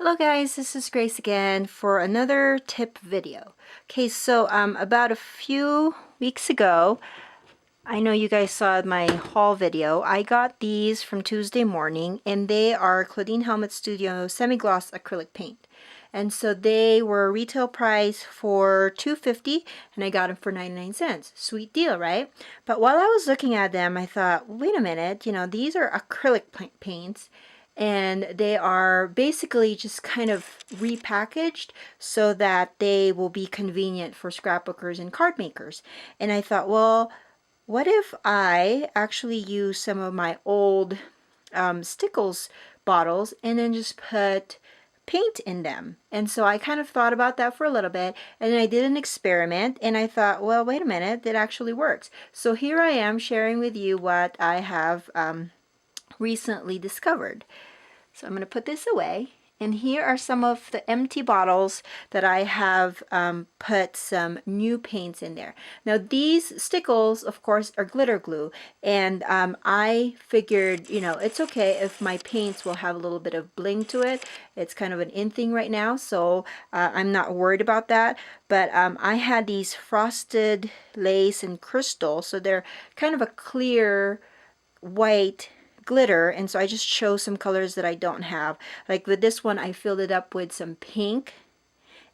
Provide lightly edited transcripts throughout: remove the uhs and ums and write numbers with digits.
Hello guys, this is Grace again for another tip video. Okay, so about a few weeks ago, I know you guys saw my haul video. I got these from Tuesday morning, and they are Claudine Helmet Studio semi-gloss acrylic paint. And so they were retail price for $2.50, and I got them for 99 cents. Sweet deal, right? But while I was looking at them, I thought, wait a minute, you know, these are acrylic paints, and they are basically just kind of repackaged so that they will be convenient for scrapbookers and card makers. And I thought, well, what if I actually use some of my old stickles bottles and then just put paint in them? And so I kind of thought about that for a little bit, and then I did an experiment, and I thought, well, wait a minute, that actually works. So here I am sharing with you what I have recently discovered. So I'm going to put this away, and here are some of the empty bottles that I have put some new paints in there. Now these stickles, of course, are glitter glue, and I figured, you know, it's okay if my paints will have a little bit of bling to it. It's kind of an in thing right now, so I'm not worried about that. But I had these frosted lace and crystal, so they're kind of a clear white glitter, and so I just chose some colors that I don't have. Like with this one, I filled it up with some pink,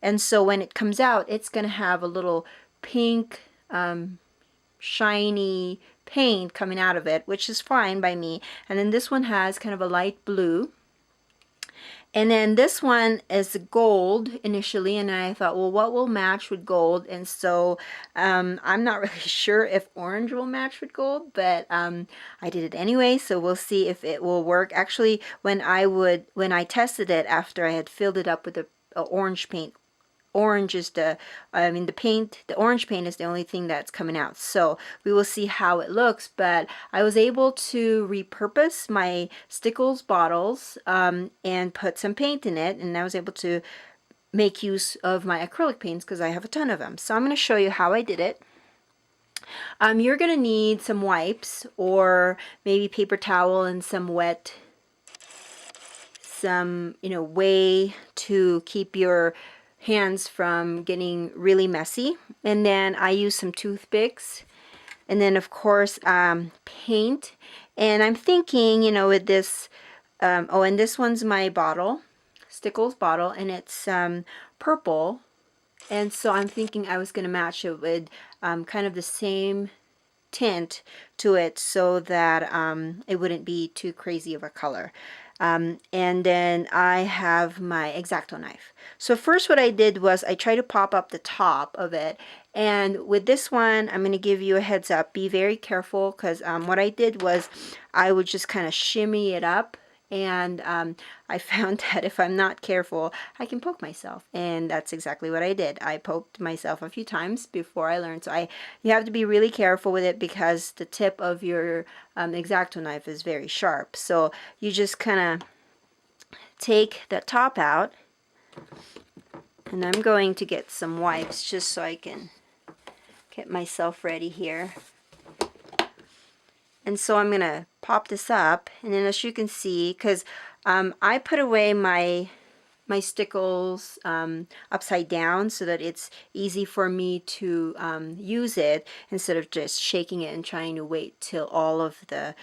and so when it comes out, it's gonna have a little pink shiny paint coming out of it, which is fine by me. And then this one has kind of a light blue, and then this one is gold initially, and I thought, well, what will match with gold? And so I'm not really sure if orange will match with gold, but I did it anyway, so we'll see if it will work. Actually, when I tested it after I had filled it up with the orange paint, orange is the orange paint is the only thing that's coming out, so we will see how it looks. But I was able to repurpose my stickles bottles and put some paint in it, and I was able to make use of my acrylic paints because I have a ton of them. So I'm going to show you how I did it. You're going to need some wipes, or maybe paper towel and some way to keep your hands from getting really messy. And then I use some toothpicks, and then of course paint. And I'm thinking, you know, with this oh, and this one's my bottle, stickles bottle, and it's purple, and so I'm thinking I was going to match it with kind of the same tint to it so that it wouldn't be too crazy of a color. And then I have my X-Acto knife. So first what I did was I tried to pop up the top of it, and with this one I'm going to give you a heads up, be very careful, because what I did was I would just kind of shimmy it up, and I found that if I'm not careful, I can poke myself, and that's exactly what I did. I poked myself a few times before I learned. So you have to be really careful with it, because the tip of your X-Acto knife is very sharp. So you just kind of take the top out, and I'm going to get some wipes just so I can get myself ready here. And so I'm going to pop this up, and then as you can see, because I put away my stickles upside down so that it's easy for me to use it, instead of just shaking it and trying to wait till all of the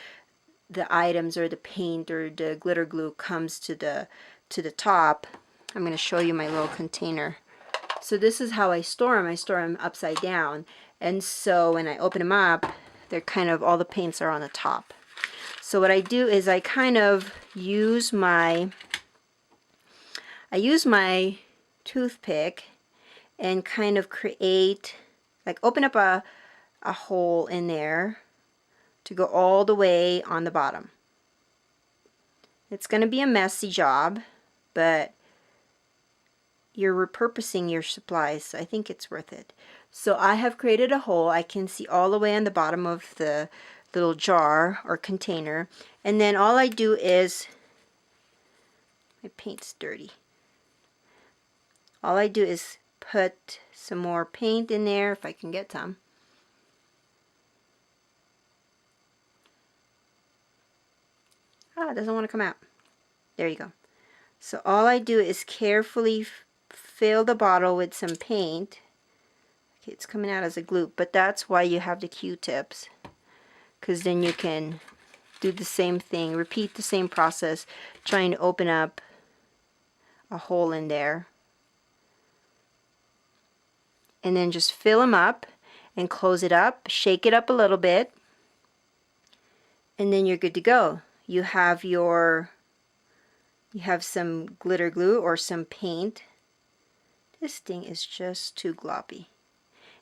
items or the paint or the glitter glue comes to the top. I'm going to show you my little container. So this is how I store them. I store them upside down, and so when I open them up, they're kind of, all the paints are on the top. So what I do is I kind of use my toothpick and kind of create, like, open up a hole in there to go all the way on the bottom. It's going to be a messy job, but you're repurposing your supplies, so I think it's worth it. So I have created a hole. I can see all the way on the bottom of the little jar or container, and then all I do is, my paint's dirty, all I do is put some more paint in there, if I can get some. It doesn't want to come out. There you go. So all I do is carefully fill the bottle with some paint. Okay, it's coming out as a gloop, but that's why you have the Q-tips, because then you can do the same thing, repeat the same process, trying to open up a hole in there. And then just fill them up and close it up, shake it up a little bit, and then you're good to go. You have some glitter glue or some paint. This thing is just too gloppy.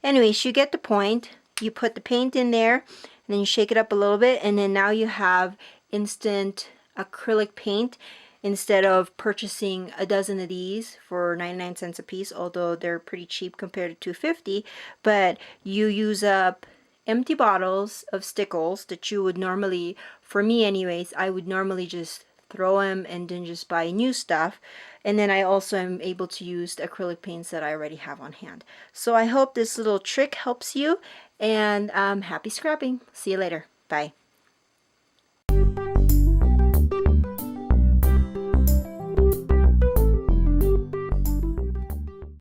Anyways, you get the point. You put the paint in there, and then you shake it up a little bit, and then now you have instant acrylic paint instead of purchasing a dozen of these for 99 cents a piece, although they're pretty cheap compared to $2.50. But you use up empty bottles of stickles that you would normally, for me anyways, I would normally just throw them and then just buy new stuff. And then I also am able to use the acrylic paints that I already have on hand. So I hope this little trick helps you, and happy scrapping. See you later. Bye.